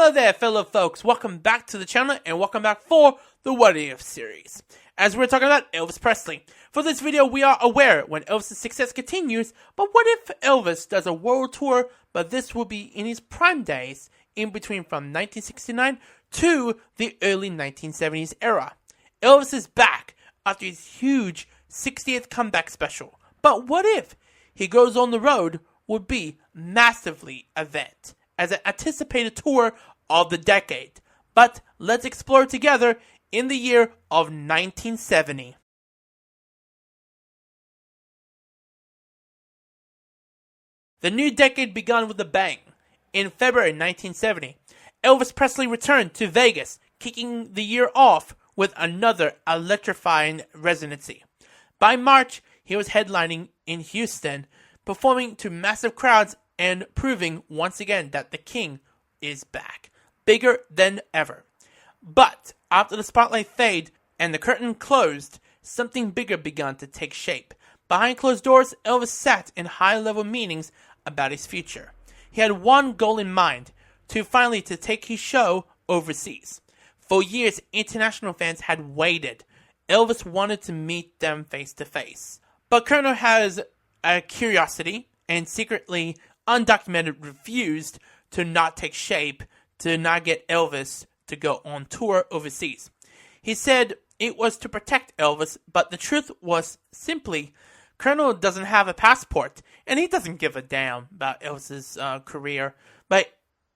Hello there, fellow folks. Welcome back to the channel and welcome back for the What If series. As we're talking about Elvis Presley. For this video, we are aware when Elvis' success continues, but what if Elvis does a world tour, but this will be in his prime days, in between from 1969 to the early 1970s era. Elvis is back after his huge 60th comeback special. But what if he goes on the road would be massively event as an anticipated tour of the decade. But let's explore together in the year of 1970. The new decade began with a bang. In February 1970, Elvis Presley returned to Vegas, kicking the year off with another electrifying residency. By March, he was headlining in Houston, performing to massive crowds and proving once again that the King is back, bigger than ever. But after the spotlight faded and the curtain closed, something bigger began to take shape. Behind closed doors, Elvis sat in high-level meetings about his future. He had one goal in mind, to take his show overseas. For years, international fans had waited. Elvis wanted to meet them face to face. But Colonel has a curiosity and secretly undocumented refused to not take shape, to not get Elvis to go on tour overseas. He said it was to protect Elvis, but the truth was simply, Colonel doesn't have a passport, and he doesn't give a damn about Elvis's career, but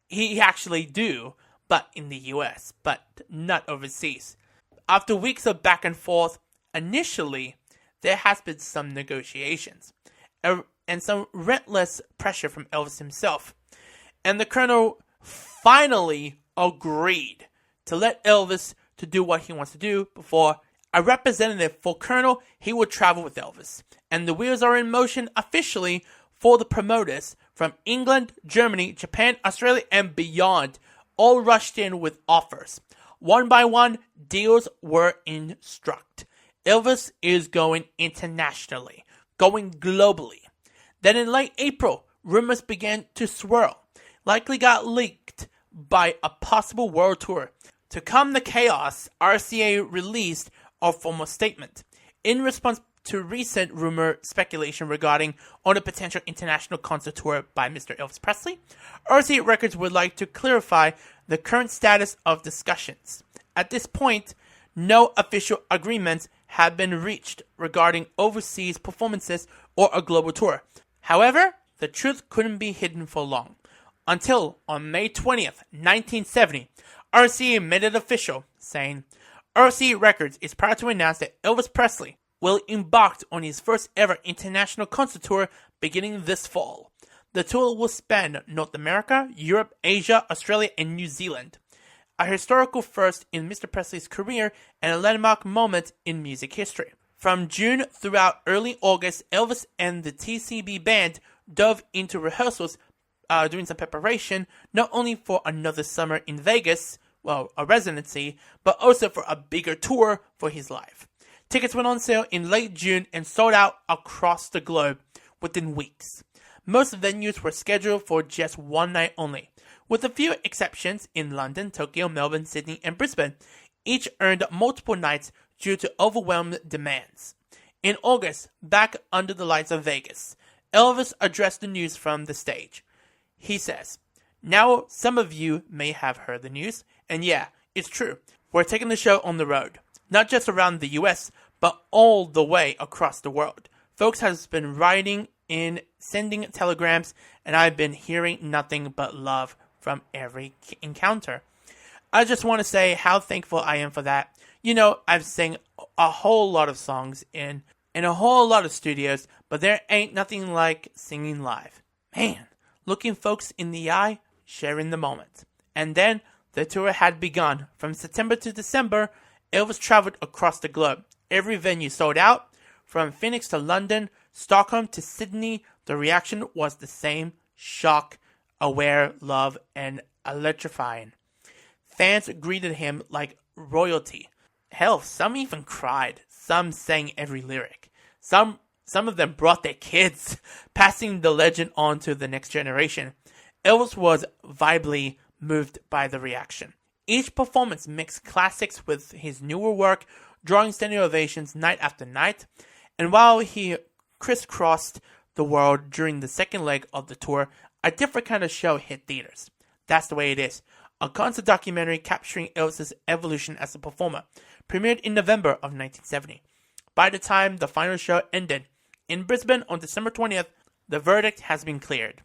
he actually do, but in the US, but not overseas. After weeks of back and forth, initially, there has been some negotiations and some relentless pressure from Elvis himself. And the Colonel finally agreed to let Elvis to do what he wants to do before a representative for Colonel, he would travel with Elvis. And the wheels are in motion officially for the promoters from England, Germany, Japan, Australia, and beyond, all rushed in with offers. One by one, deals were instructed. Elvis is going internationally, going globally. Then in late April, rumors began to swirl, likely got leaked by a possible world tour. To calm the chaos, RCA released a formal statement. In response to recent rumor speculation regarding on a potential international concert tour by Mr. Elvis Presley, RCA Records would like to clarify the current status of discussions. At this point, no official agreements have been reached regarding overseas performances or a global tour. However, the truth couldn't be hidden for long. Until on May 20th, 1970, RCA made it official, saying, RCA Records is proud to announce that Elvis Presley will embark on his first ever international concert tour beginning this fall. The tour will span North America, Europe, Asia, Australia, and New Zealand. A historical first in Mr. Presley's career and a landmark moment in music history. From June throughout early August, Elvis and the TCB band dove into rehearsals, doing some preparation, not only for another summer in Vegas, a residency, but also for a bigger tour for his life. Tickets went on sale in late June and sold out across the globe within weeks. Most venues were scheduled for just one night only, with a few exceptions in London, Tokyo, Melbourne, Sydney, and Brisbane. Each earned multiple nights due to overwhelmed demands. In August, back under the lights of Vegas, Elvis addressed the news from the stage. He says, now some of you may have heard the news, and yeah, it's true. We're taking the show on the road, not just around the US, but all the way across the world. Folks has been writing in, sending telegrams, and I've been hearing nothing but love from every encounter. I just want to say how thankful I am for that. You know, I've sang a whole lot of songs in a whole lot of studios, but there ain't nothing like singing live. Man, looking folks in the eye, sharing the moment. And then the tour had begun. From September to December, Elvis traveled across the globe. Every venue sold out. From Phoenix to London, Stockholm to Sydney, the reaction was the same: shock, aware, love, and electrifying. Fans greeted him like royalty. Hell, some even cried. Some sang every lyric. Some of them brought their kids, passing the legend on to the next generation. Elvis was visibly moved by the reaction. Each performance mixed classics with his newer work, drawing standing ovations night after night. And while he crisscrossed the world during the second leg of the tour, a different kind of show hit theaters. That's the way it is. A concert documentary capturing Elvis' evolution as a performer premiered in November of 1970. By the time the final show ended in Brisbane on December 20th, the verdict has been cleared.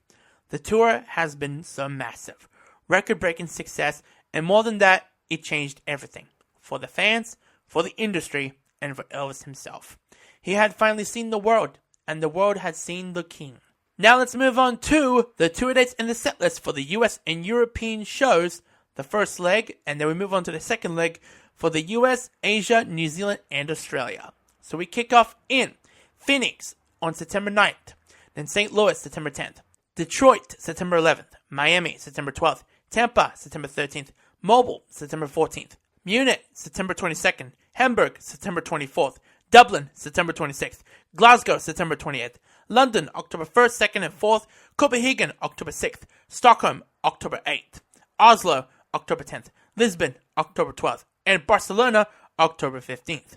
The tour has been so massive, record-breaking success, and more than that, it changed everything. For the fans, for the industry, and for Elvis himself. He had finally seen the world, and the world had seen the king. Now let's move on to the tour dates and the set list for the US and European shows, the first leg, and then we move on to the second leg for the US, Asia, New Zealand, and Australia. So we kick off in Phoenix on September 9th, then St. Louis, September 10th, Detroit, September 11th, Miami, September 12th, Tampa, September 13th, Mobile, September 14th, Munich, September 22nd, Hamburg, September 24th, Dublin, September 26th, Glasgow, September 28th, London, October 1st, 2nd, and 4th, Copenhagen, October 6th, Stockholm, October 8th, Oslo, October 10th, Lisbon, October 12th, and Barcelona, October 15th.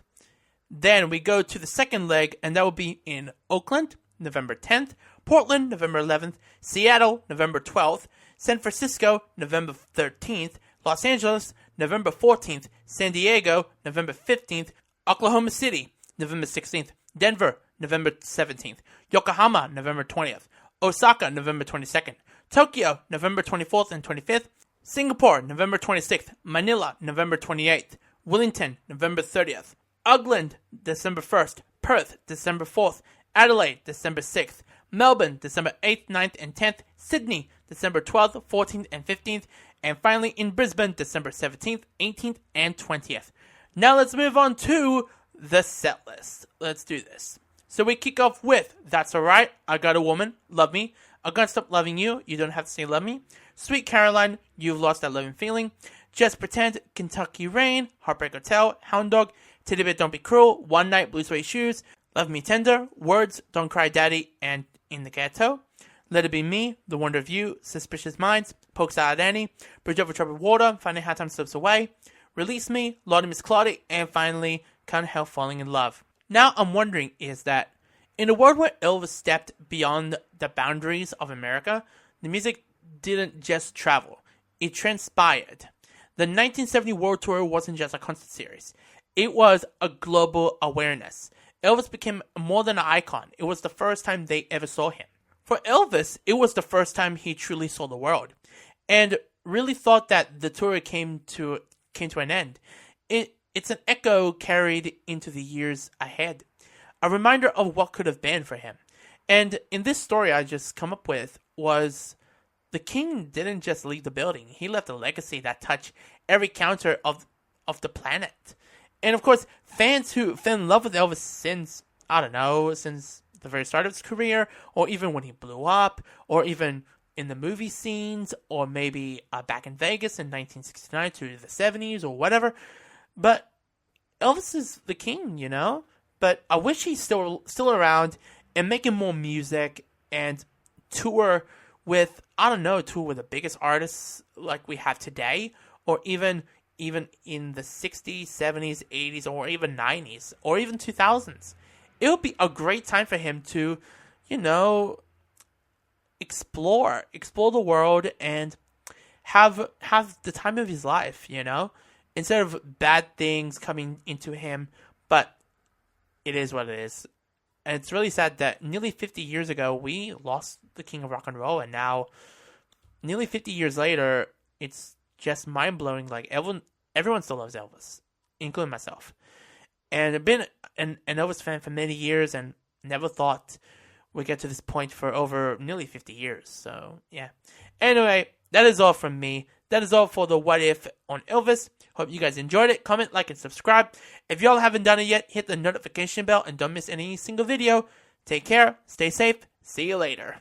Then we go to the second leg, and that will be in Oakland, November 10th, Portland, November 11th, Seattle, November 12th, San Francisco, November 13th, Los Angeles, November 14th, San Diego, November 15th, Oklahoma City, November 16th, Denver, November 17th, Yokohama, November 20th, Osaka, November 22nd, Tokyo, November 24th and 25th, Singapore, November 26th, Manila, November 28th, Wellington, November 30th, Auckland, December 1st, Perth, December 4th, Adelaide, December 6th, Melbourne, December 8th, 9th, and 10th, Sydney, December 12th, 14th, and 15th, and finally in Brisbane, December 17th, 18th, and 20th. Now let's move on to the set list. Let's do this. So we kick off with That's Alright, I Got a Woman, Love Me, I Can't Stop Loving You, You Don't Have to Say Love Me, Sweet Caroline, You've Lost That Loving Feeling, Just Pretend, Kentucky Rain, Heartbreak Hotel, Hound Dog, Titty Bit Don't Be Cruel, One Night, Blue Suede Shoes, Love Me Tender, Words, Don't Cry Daddy, and In the Ghetto, Let It Be Me, The Wonder of You, Suspicious Minds, Pokes Out Annie, Bridge Over Troubled Water, Finding How Time Slips Away, Release Me, Lordy Miss Claudie, and finally, Can't Help Falling in Love. Now I'm wondering is that, in a world where Elvis stepped beyond the boundaries of America, the music didn't just travel, it transpired. The 1970 World Tour wasn't just a concert series, it was a global awareness. Elvis became more than an icon. It was the first time they ever saw him. For Elvis, it was the first time he truly saw the world, and really thought that the tour came to an end. It's an echo carried into the years ahead, a reminder of what could have been for him. And in this story I just come up with was the king didn't just leave the building. He left a legacy that touched every counter of the planet. And of course, fans who fell in love with Elvis since the very start of his career, or even when he blew up, or even in the movie scenes, or maybe back in Vegas in 1969 to the 70s, or whatever. But Elvis is the king, you know? But I wish he's still around and making more music and tour with the biggest artists like we have today, or even in the 60s, 70s, 80s, or even 90s, or even 2000s. It would be a great time for him to, explore the world and have the time of his life, instead of bad things coming into him. But it is what it is. And it's really sad that nearly 50 years ago, we lost the king of rock and roll, and now, nearly 50 years later, it's just mind-blowing. Like, everyone still loves Elvis, including myself. And I've been an Elvis fan for many years and never thought we'd get to this point for over nearly 50 years. So, yeah. Anyway, that is all from me. That is all for the What If on Elvis. Hope you guys enjoyed it. Comment, like, and subscribe. If y'all haven't done it yet, hit the notification bell and don't miss any single video. Take care. Stay safe. See you later.